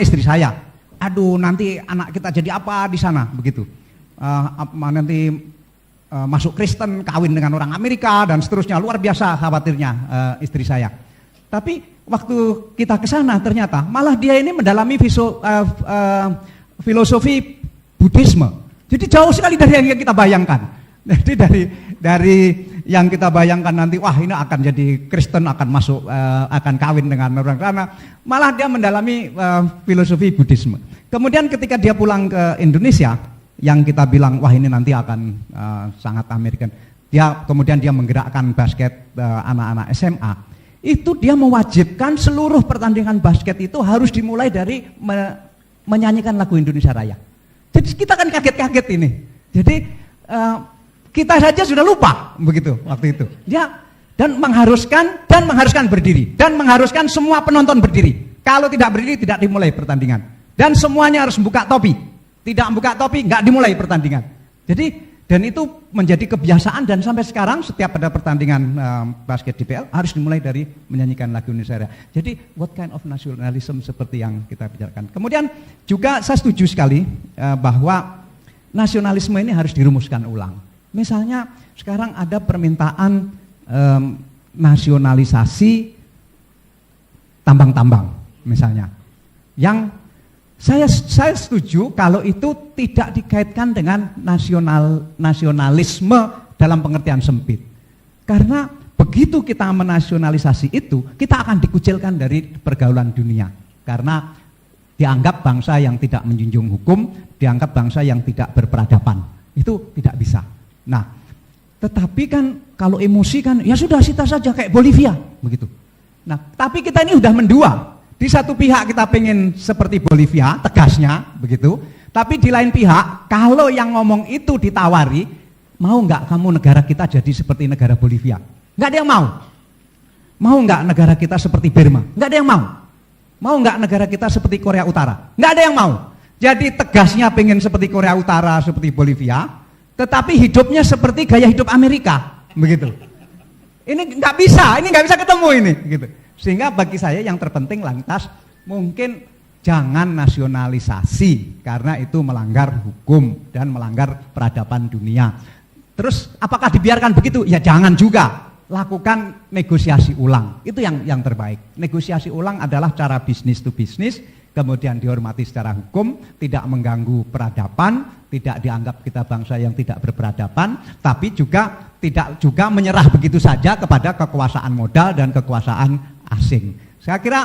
istri saya. Aduh, nanti anak kita jadi apa di sana begitu. Nanti masuk Kristen, kawin dengan orang Amerika dan seterusnya, luar biasa khawatirnya istri saya. Tapi waktu kita ke sana ternyata malah dia ini mendalami filosofi Buddhisme. Jadi jauh sekali dari yang kita bayangkan. Jadi dari yang kita bayangkan nanti, wah ini akan jadi Kristen, akan masuk, akan kawin dengan orang sana, malah dia mendalami filosofi Buddhisme. Kemudian ketika dia pulang ke Indonesia, yang kita bilang, wah ini nanti akan sangat American. Kemudian dia menggerakkan basket anak-anak SMA. Itu dia mewajibkan seluruh pertandingan basket itu harus dimulai dari menyanyikan lagu Indonesia Raya. Jadi kita kan kaget-kaget ini. Jadi kita saja sudah lupa begitu waktu itu. Dan mengharuskan berdiri dan mengharuskan semua penonton berdiri. Kalau tidak berdiri tidak dimulai pertandingan. Dan semuanya harus buka topi. Tidak buka topi, nggak dimulai pertandingan. Jadi, dan itu menjadi kebiasaan dan sampai sekarang setiap ada pertandingan basket DPL harus dimulai dari menyanyikan lagu Indonesia Raya. Jadi, what kind of nationalism seperti yang kita bicarakan. Kemudian juga saya setuju sekali bahwa nasionalisme ini harus dirumuskan ulang. Misalnya sekarang ada permintaan nasionalisasi tambang-tambang misalnya, yang saya setuju kalau itu tidak dikaitkan dengan nasionalisme dalam pengertian sempit. Karena begitu kita menasionalisasi itu, kita akan dikucilkan dari pergaulan dunia. Karena dianggap bangsa yang tidak menjunjung hukum, dianggap bangsa yang tidak berperadaban. Itu tidak bisa. Nah, tetapi kan kalau emosi kan ya sudah sita saja kayak Bolivia begitu. Nah, tapi kita ini udah mendua. Di satu pihak kita pengen seperti Bolivia, tegasnya begitu. Tapi di lain pihak, kalau yang ngomong itu ditawari, mau nggak kamu negara kita jadi seperti negara Bolivia? Nggak ada yang mau. Mau nggak negara kita seperti Burma? Nggak ada yang mau. Mau nggak negara kita seperti Korea Utara? Nggak ada yang mau. Jadi tegasnya pengen seperti Korea Utara, seperti Bolivia, tetapi hidupnya seperti gaya hidup Amerika, begitu. Ini nggak bisa ketemu ini, gitu. Sehingga bagi saya yang terpenting lantas mungkin jangan nasionalisasi karena itu melanggar hukum dan melanggar peradaban dunia. Terus apakah dibiarkan begitu? Ya jangan juga. Lakukan negosiasi ulang. Itu yang terbaik. Negosiasi ulang adalah cara bisnis to bisnis, kemudian dihormati secara hukum, tidak mengganggu peradaban, tidak dianggap kita bangsa yang tidak berperadaban, tapi juga tidak juga menyerah begitu saja kepada kekuasaan modal dan kekuasaan asing. Saya kira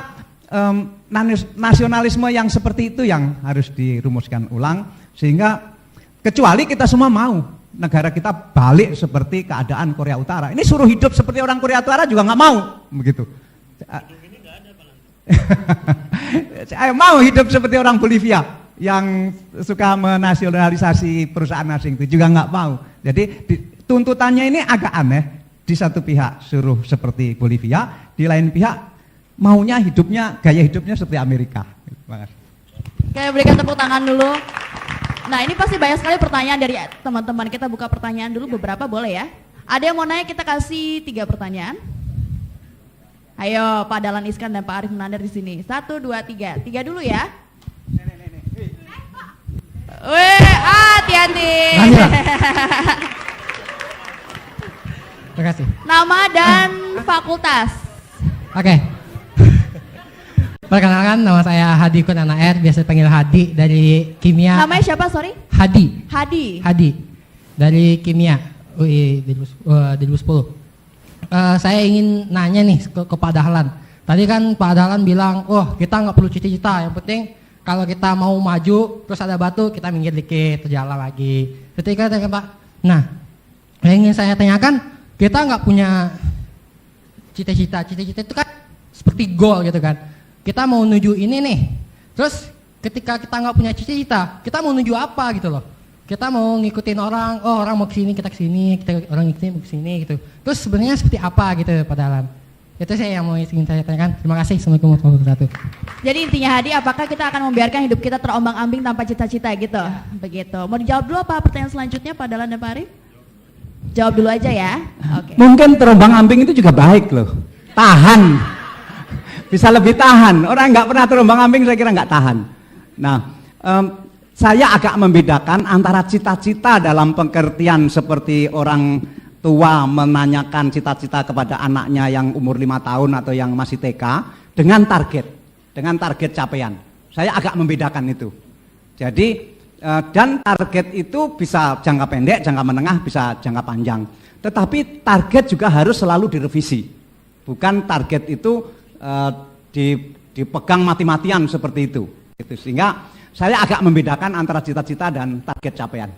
nasionalisme yang seperti itu yang harus dirumuskan ulang, sehingga kecuali kita semua mau negara kita balik seperti keadaan Korea Utara. Ini suruh hidup seperti orang Korea Utara juga nggak mau, begitu. Saya mau hidup seperti orang Bolivia yang suka menasionalisasi perusahaan asing itu juga nggak mau. Jadi tuntutannya ini agak aneh. Di satu pihak suruh seperti Bolivia, di lain pihak maunya gaya hidupnya seperti Amerika. Oke, berikan tepuk tangan dulu. Nah, ini pasti banyak sekali pertanyaan dari teman-teman. Kita buka pertanyaan dulu beberapa, boleh ya? Ada yang mau nanya, kita kasih 3 pertanyaan. Ayo, Pak Dahlan Iskan dan Pak Arief Munandar di sini. 1, 2, 3. 3 dulu ya. Wih, hati-hati. Terima kasih. Nama dan fakultas. Oke. Perkenalkan, nama saya Hadi Kunana R, biasa dipanggil Hadi, dari kimia. Namanya siapa, sorry? Hadi. Hadi. Dari kimia UI 2010. Saya ingin nanya nih ke Pak Dahlan. Tadi kan Pak Dahlan bilang, kita nggak perlu cita-cita, yang penting kalau kita mau maju terus ada batu kita minggir dikit, terjalan lagi. Ketika Pak, nah yang ingin saya tanyakan, kita nggak punya cita-cita itu kan seperti goal gitu kan. Kita mau menuju ini nih, terus ketika kita nggak punya cita-cita, kita mau menuju apa gitu loh. Kita mau ngikutin orang, orang mau kesini kita kesini, orang kesini mau kesini gitu. Terus sebenarnya seperti apa gitu Pak Dahlan? Itu saya yang mau ingin saya tanyakan. Terima kasih. Assalamualaikum warahmatullahi wabarakatuh. Jadi intinya Hadi, apakah kita akan membiarkan hidup kita terombang-ambing tanpa cita-cita gitu? Begitu. Mau dijawab dulu apa pertanyaan selanjutnya Pak Dahlan dan Pak Arief? Jawab dulu aja ya. Oke. Mungkin terombang-ambing itu juga baik loh. Tahan. bisa lebih tahan. Orang nggak pernah terombang-ambing saya kira nggak tahan. Nah, saya agak membedakan antara cita-cita dalam pengertian seperti orang tua menanyakan cita-cita kepada anaknya yang umur 5 tahun atau yang masih TK dengan target capaian. Saya agak membedakan itu. Jadi dan target itu bisa jangka pendek, jangka menengah, bisa jangka panjang. Tetapi target juga harus selalu direvisi. Bukan target itu dipegang mati-matian seperti itu. Sehingga saya agak membedakan antara cita-cita dan target capaian.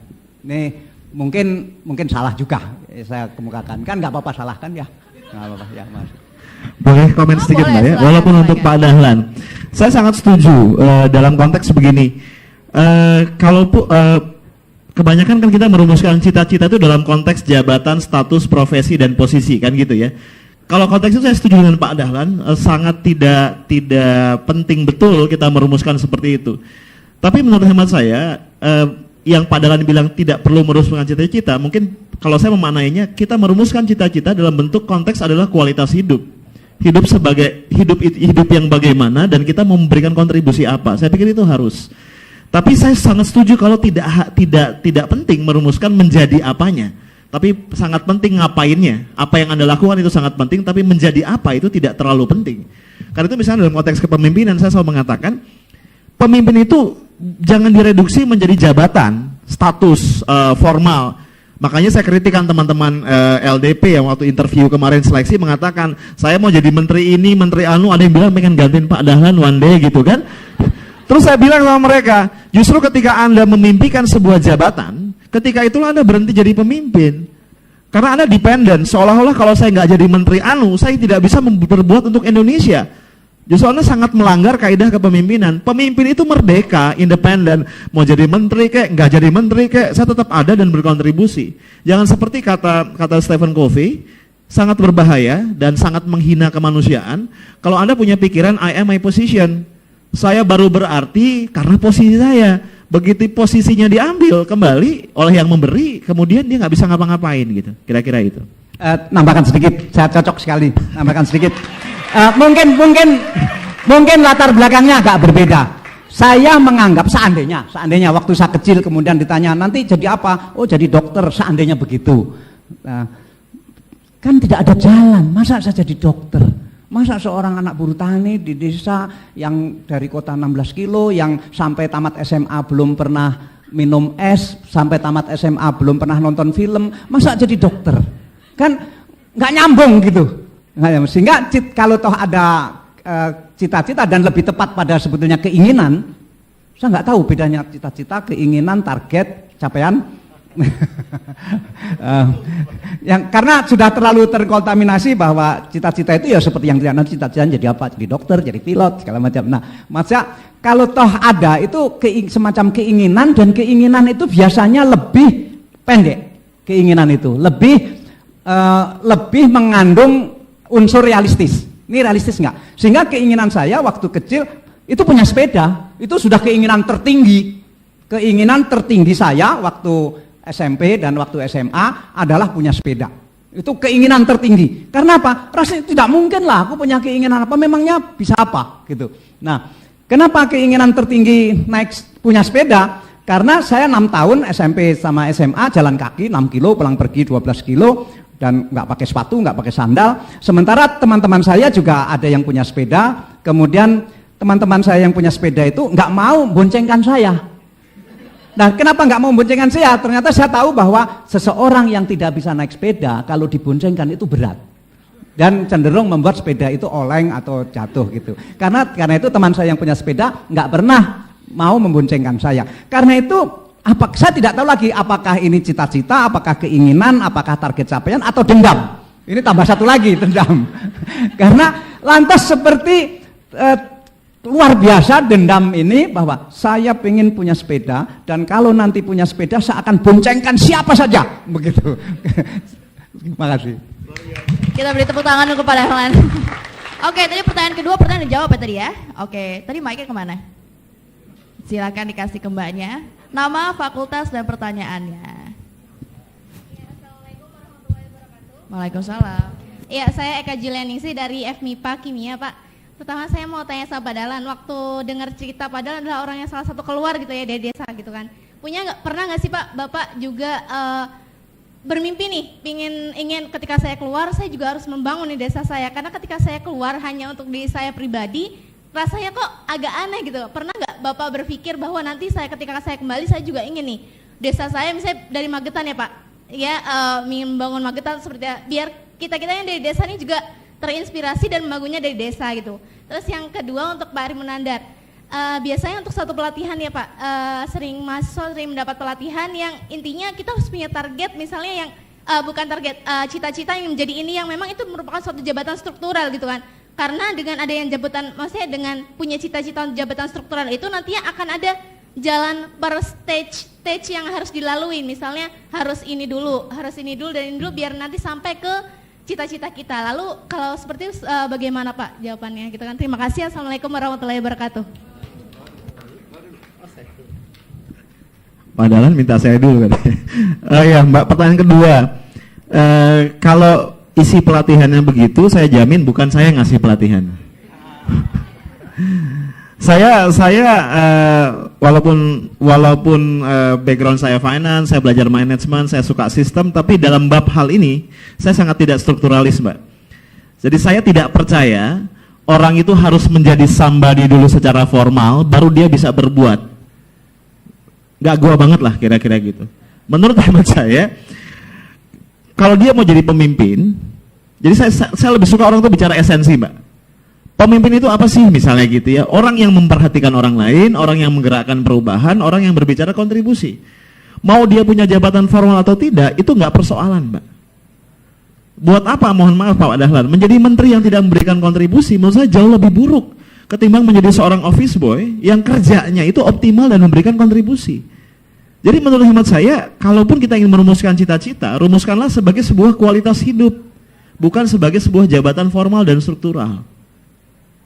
Ini mungkin salah juga saya kemukakan. Kan nggak apa-apa salah kan ya? Nggak apa-apa ya Mas. Boleh komen sedikit Mbak ya? Walaupun untuk Pak Dahlan, saya sangat setuju dalam konteks begini. Kalau kebanyakan kan kita merumuskan cita-cita itu dalam konteks jabatan, status, profesi dan posisi kan gitu ya. Kalau konteks itu saya setuju dengan Pak Dahlan, sangat tidak penting betul kita merumuskan seperti itu. Tapi menurut hemat saya, yang Pak Dahlan bilang tidak perlu merumuskan cita-cita, mungkin kalau saya memaknainya, kita merumuskan cita-cita dalam bentuk konteks adalah kualitas hidup. Hidup sebagai hidup yang bagaimana dan kita memberikan kontribusi apa. Saya pikir itu harus. Tapi saya sangat setuju kalau tidak penting merumuskan menjadi apanya. Tapi sangat penting ngapainnya. Apa yang Anda lakukan itu sangat penting, tapi menjadi apa itu tidak terlalu penting. Karena itu misalnya dalam konteks kepemimpinan saya selalu mengatakan, pemimpin itu jangan direduksi menjadi jabatan, status formal. Makanya saya kritikan teman-teman LDP yang waktu interview kemarin seleksi mengatakan, saya mau jadi menteri ini, menteri anu, ada yang bilang pengen gantiin Pak Dahlan one day gitu kan. Terus saya bilang sama mereka, justru ketika Anda memimpikan sebuah jabatan, ketika itulah Anda berhenti jadi pemimpin. Karena Anda dependen, seolah-olah kalau saya nggak jadi menteri anu, saya tidak bisa berbuat untuk Indonesia. Justru Anda sangat melanggar kaidah kepemimpinan. Pemimpin itu merdeka, independen. Mau jadi menteri kek, nggak jadi menteri kek, saya tetap ada dan berkontribusi. Jangan seperti kata Stephen Covey, sangat berbahaya dan sangat menghina kemanusiaan. Kalau Anda punya pikiran, I am my position. Saya baru berarti karena posisi saya. Begitu posisinya diambil kembali oleh yang memberi, kemudian dia nggak bisa ngapa-ngapain gitu. Kira-kira itu. Nambahkan sedikit, saya cocok sekali. Nambahkan sedikit. Mungkin latar belakangnya agak berbeda. Saya menganggap seandainya waktu saya kecil kemudian ditanya nanti jadi apa? Oh jadi dokter, seandainya begitu. Kan tidak ada jalan, masa saya jadi dokter? Masa seorang anak buruh tani di desa yang dari kota 16 kilo, yang sampai tamat SMA belum pernah minum es, sampai tamat SMA belum pernah nonton film, masa jadi dokter? Kan nggak nyambung gitu. Sehingga kalau toh ada cita-cita dan lebih tepat pada sebetulnya keinginan, saya nggak tahu bedanya cita-cita, keinginan, target, capaian. Karena sudah terlalu terkontaminasi bahwa cita-cita itu ya seperti yang tidak, nanti cita-cita jadi apa, jadi dokter, jadi pilot, segala macam. Nah, maksudnya kalau toh ada itu semacam keinginan, dan keinginan itu biasanya lebih pendek. Keinginan itu lebih mengandung unsur realistis. Ini realistis nggak? Sehingga keinginan saya waktu kecil itu punya sepeda, itu sudah keinginan tertinggi. Keinginan tertinggi saya waktu SMP dan waktu SMA adalah punya sepeda. Itu keinginan tertinggi. Karena apa? Rasanya tidak mungkin lah aku punya keinginan apa, memangnya bisa apa gitu. Nah, kenapa keinginan tertinggi punya sepeda? Karena saya 6 tahun SMP sama SMA jalan kaki 6 kilo, pulang pergi 12 kilo dan nggak pakai sepatu, nggak pakai sandal. Sementara teman-teman saya juga ada yang punya sepeda. Kemudian teman-teman saya yang punya sepeda itu nggak mau boncengkan saya. Nah, kenapa nggak mau boncengkan saya? Ternyata saya tahu bahwa seseorang yang tidak bisa naik sepeda kalau diboncengkan itu berat dan cenderung membuat sepeda itu oleng atau jatuh gitu. Karena itu teman saya yang punya sepeda nggak pernah mau memboncengkan saya. Karena itu saya tidak tahu lagi apakah ini cita-cita, apakah keinginan, apakah target capaian atau dendam. Ini tambah satu lagi, dendam. Karena lantas seperti luar biasa dendam ini bahwa saya ingin punya sepeda dan kalau nanti punya sepeda saya akan boncengkan siapa saja begitu. Terima kasih. Kita beri tepuk tangan dulu kepada Helen. Oke, tadi pertanyaan kedua dijawab ya tadi ya. Oke, tadi mic-nya kemana? Silakan dikasih ke mbaknya. Nama, fakultas dan pertanyaannya. Assalamualaikum warahmatullahi wabarakatuh. Waalaikumsalam. Iya, saya Eka Julianingsih dari FMIPA Kimia, Pak. Pertama saya mau tanya sama Pak Dahlan, waktu dengar cerita Pak Dahlan adalah orang yang salah satu keluar gitu ya dari desa gitu kan. Pernah nggak sih Pak, Bapak juga bermimpi nih, ingin ketika saya keluar saya juga harus membangun di desa saya, karena ketika saya keluar hanya untuk diri saya pribadi, rasanya kok agak aneh gitu. Pernah nggak Bapak berpikir bahwa nanti ketika saya kembali saya juga ingin nih desa saya, misalnya dari Magetan ya Pak, ya ingin membangun Magetan seperti biar kita yang dari desa ini juga terinspirasi dan membangunnya dari desa gitu. Terus yang kedua untuk Pak Ari Munandar, biasanya untuk satu pelatihan ya Pak, mahasiswa sering mendapat pelatihan yang intinya kita harus punya target, misalnya yang bukan target, cita-cita yang menjadi ini yang memang itu merupakan suatu jabatan struktural gitu kan. Karena dengan ada yang jabatan, maksudnya dengan punya cita-cita jabatan struktural itu nantinya akan ada jalan per stage yang harus dilalui, misalnya harus ini dulu dan ini dulu biar nanti sampai ke cita-cita kita. Lalu kalau seperti itu bagaimana Pak jawabannya gitu kan. Terima kasih. Assalamualaikum warahmatullahi wabarakatuh. Pak Dahlan minta saya dulu kan. Ya Mbak, pertanyaan kedua. Kalau isi pelatihannya begitu, saya jamin bukan saya ngasih pelatihan. Saya walaupun background saya finance, saya belajar manajemen, saya suka sistem, tapi dalam bab hal ini saya sangat tidak strukturalis, Mbak. Jadi saya tidak percaya orang itu harus menjadi somebody dulu secara formal baru dia bisa berbuat. Gak gua banget lah kira-kira gitu. Menurut hemat saya, kalau dia mau jadi pemimpin, jadi saya lebih suka orang itu bicara esensi, Mbak. Pemimpin itu apa sih misalnya gitu ya? Orang yang memperhatikan orang lain, orang yang menggerakkan perubahan, orang yang berbicara kontribusi. Mau dia punya jabatan formal atau tidak, itu nggak persoalan, Mbak. Buat apa, mohon maaf Pak Dahlan, menjadi menteri yang tidak memberikan kontribusi, menurut saya jauh lebih buruk ketimbang menjadi seorang office boy yang kerjanya itu optimal dan memberikan kontribusi. Jadi menurut hemat saya, kalaupun kita ingin merumuskan cita-cita, rumuskanlah sebagai sebuah kualitas hidup, bukan sebagai sebuah jabatan formal dan struktural.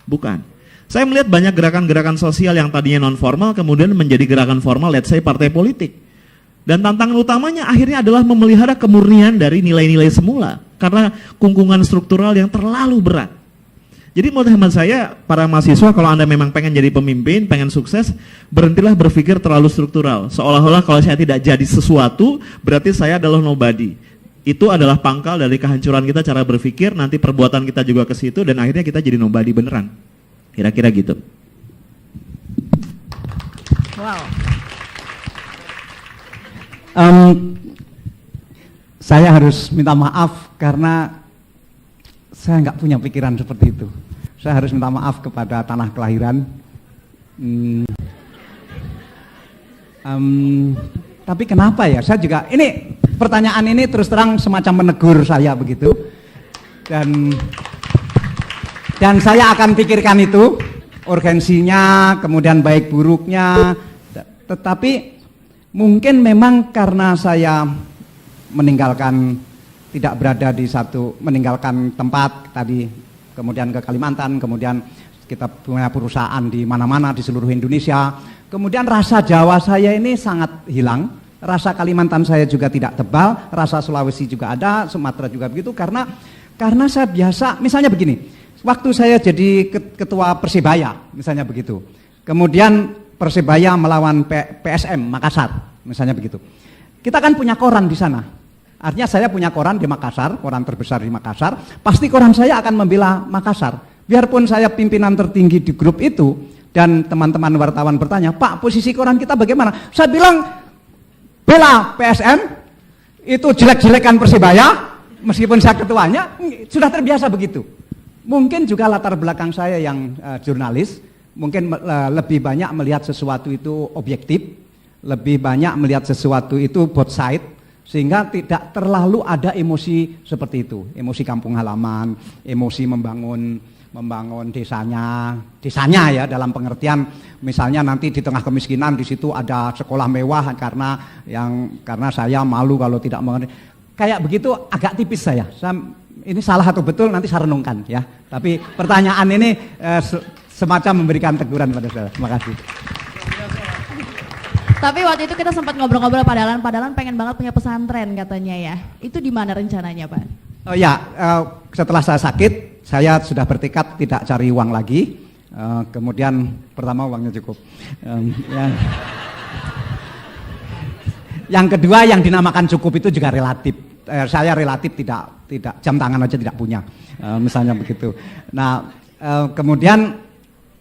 Bukan. Saya melihat banyak gerakan-gerakan sosial yang tadinya non formal kemudian menjadi gerakan formal, let's say partai politik. Dan tantangan utamanya akhirnya adalah memelihara kemurnian dari nilai-nilai semula karena kungkungan struktural yang terlalu berat. Jadi menurut hemat saya, para mahasiswa kalau Anda memang pengen jadi pemimpin, pengen sukses, berhentilah berpikir terlalu struktural. Seolah-olah kalau saya tidak jadi sesuatu, berarti saya adalah nobody. Itu adalah pangkal dari kehancuran kita cara berpikir, nanti perbuatan kita juga ke situ dan akhirnya kita jadi nobody beneran. Kira-kira gitu. Wow. Saya harus minta maaf karena saya nggak punya pikiran seperti itu. Saya harus minta maaf kepada tanah kelahiran. Tapi kenapa ya? Saya juga ini pertanyaan ini terus terang semacam menegur saya begitu. Dan saya akan pikirkan itu urgensinya, kemudian baik buruknya. Tetapi mungkin memang karena saya tidak berada di meninggalkan tempat tadi, kemudian ke Kalimantan, kemudian kita punya perusahaan di mana-mana di seluruh Indonesia. Kemudian rasa Jawa saya ini sangat hilang, rasa Kalimantan saya juga tidak tebal, rasa Sulawesi juga ada, Sumatera juga begitu, karena saya biasa, misalnya begini, waktu saya jadi ketua Persebaya, misalnya begitu, kemudian Persebaya melawan PSM Makassar, misalnya begitu, kita kan punya koran di sana, artinya saya punya koran di Makassar, koran terbesar di Makassar, pasti koran saya akan membela Makassar, biarpun saya pimpinan tertinggi di grup itu. Dan teman-teman wartawan bertanya, Pak, posisi koran kita bagaimana? Saya bilang, bela PSM, itu jelek-jelekan Persebaya, meskipun saya ketuanya, sudah terbiasa begitu. Mungkin juga latar belakang saya yang jurnalis, mungkin lebih banyak melihat sesuatu itu objektif, lebih banyak melihat sesuatu itu both side, sehingga tidak terlalu ada emosi seperti itu, emosi kampung halaman, emosi membangun desanya ya, dalam pengertian misalnya nanti di tengah kemiskinan di situ ada sekolah mewah karena saya malu kalau tidak mengerti. Kayak begitu agak tipis saya ini salah atau betul nanti saya renungkan ya. Tapi pertanyaan ini semacam memberikan teguran pada saya. Terima kasih. Tapi waktu itu kita sempat ngobrol-ngobrol Pak Dahlan pengen banget punya pesantren katanya ya. Itu di mana rencananya, Pak? Oh ya, setelah saya sakit saya sudah bertekad tidak cari uang lagi. Kemudian pertama uangnya cukup. Yang kedua yang dinamakan cukup itu juga relatif. Saya relatif tidak jam tangan aja tidak punya, misalnya begitu. Nah, kemudian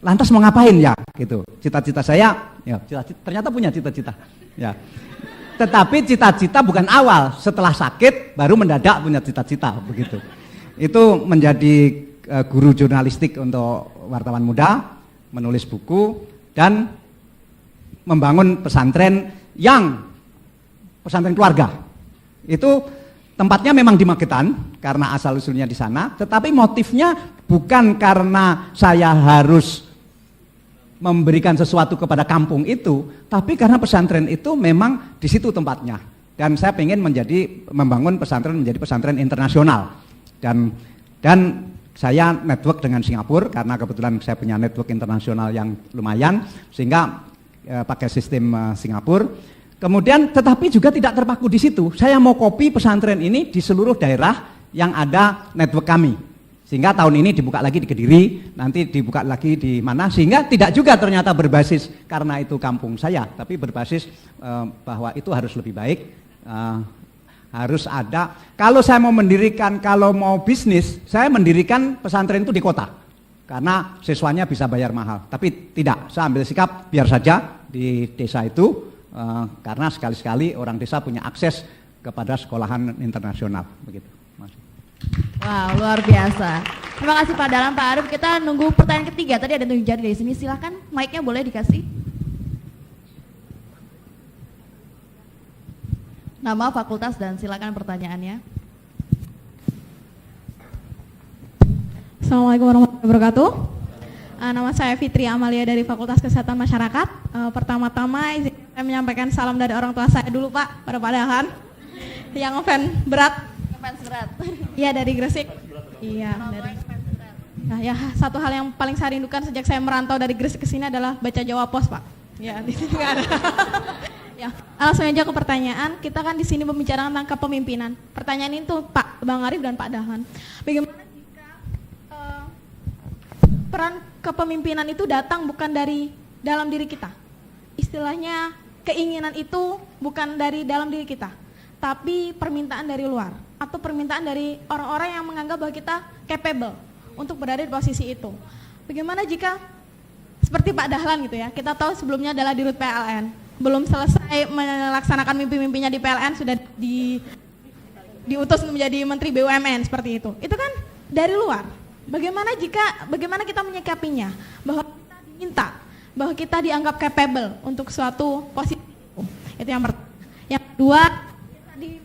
lantas mau ngapain ya gitu. Cita-cita saya, ya ternyata punya cita-cita. Ya. Tetapi cita-cita bukan awal, setelah sakit baru mendadak punya cita-cita begitu. Itu menjadi guru jurnalistik untuk wartawan muda, menulis buku dan membangun pesantren pesantren keluarga. Itu tempatnya memang di Magetan karena asal usulnya di sana, tetapi motifnya bukan karena saya harus memberikan sesuatu kepada kampung itu, tapi karena pesantren itu memang di situ tempatnya. Dan saya ingin membangun pesantren menjadi pesantren internasional. Dan saya network dengan Singapura karena kebetulan saya punya network internasional yang lumayan, sehingga pakai sistem Singapura. Kemudian tetapi juga tidak terpaku di situ. Saya mau copy pesantren ini di seluruh daerah yang ada network kami. Sehingga tahun ini dibuka lagi di Kediri, nanti dibuka lagi di mana, sehingga tidak juga ternyata berbasis karena itu kampung saya, tapi berbasis bahwa itu harus lebih baik, harus ada. Kalau saya kalau mau bisnis, saya mendirikan pesantren itu di kota, karena siswanya bisa bayar mahal. Tapi tidak, saya ambil sikap biar saja di desa itu, karena sekali-sekali orang desa punya akses kepada sekolahan internasional, begitu. Wow, luar biasa. Terima kasih Pak Dahlan, Pak Arief. Kita nunggu pertanyaan ketiga. Tadi ada yang jadi dari sini. Silahkan, mic-nya boleh dikasih. Nama, fakultas, dan silakan pertanyaannya. Assalamualaikum warahmatullahi wabarakatuh. Nama saya Fitri Amalia dari Fakultas Kesehatan Masyarakat. Pertama-tama izin saya menyampaikan salam dari orang tua saya dulu Pak, pada Pak Dahlan. Yang ngefans berat. Iya dari Gresik. Iya dari. Nah ya satu hal yang paling saya rindukan sejak saya merantau dari Gresik ke sini adalah baca Jawa Pos Pak. Ya di sini nggak ada. Ya langsung aja ke pertanyaan. Kita kan di sini membicarakan tentang kepemimpinan. Pertanyaan itu Pak Bang Arief dan Pak Dahlan. Bagaimana jika peran kepemimpinan itu datang bukan dari dalam diri kita? Istilahnya keinginan itu bukan dari dalam diri kita, tapi permintaan dari luar atau permintaan dari orang-orang yang menganggap bahwa kita capable untuk berada di posisi itu. Bagaimana jika seperti Pak Dahlan gitu ya, kita tahu sebelumnya adalah dirut PLN, belum selesai melaksanakan mimpi-mimpinya di PLN sudah diutus menjadi Menteri BUMN seperti itu. Itu kan dari luar. Bagaimana kita menyikapinya, bahwa kita diminta, bahwa kita dianggap capable untuk suatu posisi itu yang pertama. Yang kedua, tadi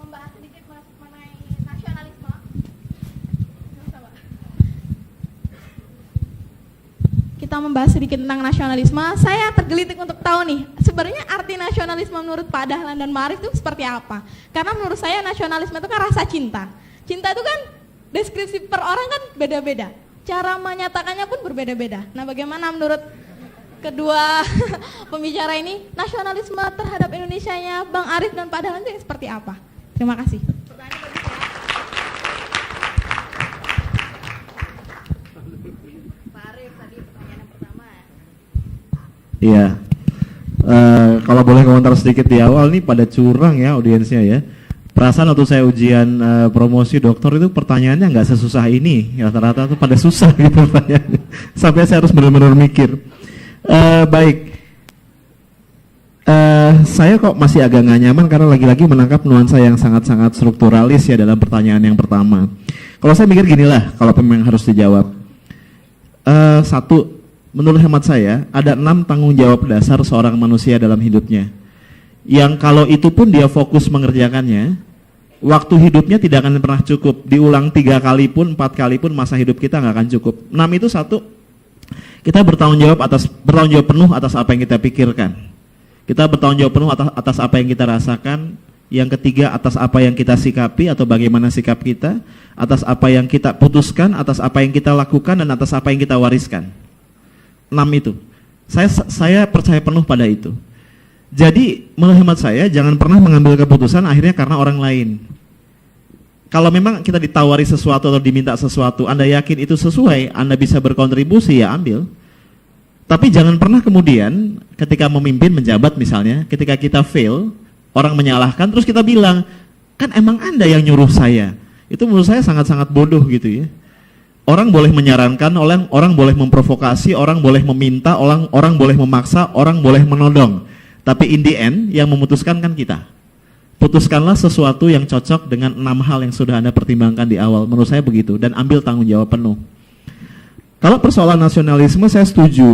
membahas sedikit mengenai nasionalisme. Kita membahas sedikit tentang nasionalisme. Saya tergelitik untuk tahu nih, sebenarnya arti nasionalisme menurut Pak Dahlan dan Ma'arif itu seperti apa? Karena menurut saya nasionalisme itu kan rasa cinta. Cinta itu kan deskripsi per orang kan beda-beda. Cara menyatakannya pun berbeda-beda. Nah, bagaimana menurut kedua pembicara ini nasionalisme terhadap Indonesianya Bang Arief dan Pak Dahlan itu seperti apa? Terima kasih. Pak Arief tadi pertanyaan yang pertama. Iya. Kalau boleh komentar sedikit di awal nih, pada curang ya audiensnya ya. Perasaan waktu saya ujian promosi doktor itu pertanyaannya nggak sesusah ini, ya, rata-rata tuh pada susah gitu pertanyaannya. Sampai saya harus benar-benar mikir. Baik, saya kok masih agak nggak nyaman karena lagi-lagi menangkap nuansa yang sangat-sangat strukturalis ya dalam pertanyaan yang pertama. Kalau saya mikir ginilah, kalau memang harus dijawab. Satu, menurut hemat saya ada 6 tanggung jawab dasar seorang manusia dalam hidupnya. Yang kalau itu pun dia fokus mengerjakannya, waktu hidupnya tidak akan pernah cukup. Diulang 3 kali pun, 4 kali pun masa hidup kita nggak akan cukup. 6 itu satu, kita bertanggung jawab penuh atas apa yang kita pikirkan. Kita bertanggung jawab penuh atas apa yang kita rasakan. Yang ketiga, atas apa yang kita sikapi atau bagaimana sikap kita, atas apa yang kita putuskan, atas apa yang kita lakukan, dan atas apa yang kita wariskan. 6 itu. Saya percaya penuh pada itu. Jadi menurut hemat saya jangan pernah mengambil keputusan akhirnya karena orang lain. kalau memang kita ditawari sesuatu atau diminta sesuatu, Anda yakin itu sesuai, Anda bisa berkontribusi, ya ambil. Tapi jangan pernah kemudian ketika memimpin menjabat misalnya, ketika kita fail, orang menyalahkan, terus kita bilang, kan emang Anda yang nyuruh saya. Itu menurut saya sangat-sangat bodoh gitu ya. Orang boleh menyarankan, orang boleh memprovokasi, orang boleh meminta, orang boleh memaksa, orang boleh menodong. Tapi in the end, yang memutuskan kan kita. Putuskanlah sesuatu yang cocok dengan 6 hal yang sudah Anda pertimbangkan di awal. Menurut saya begitu. Dan ambil tanggung jawab penuh. Kalau persoalan nasionalisme, saya setuju.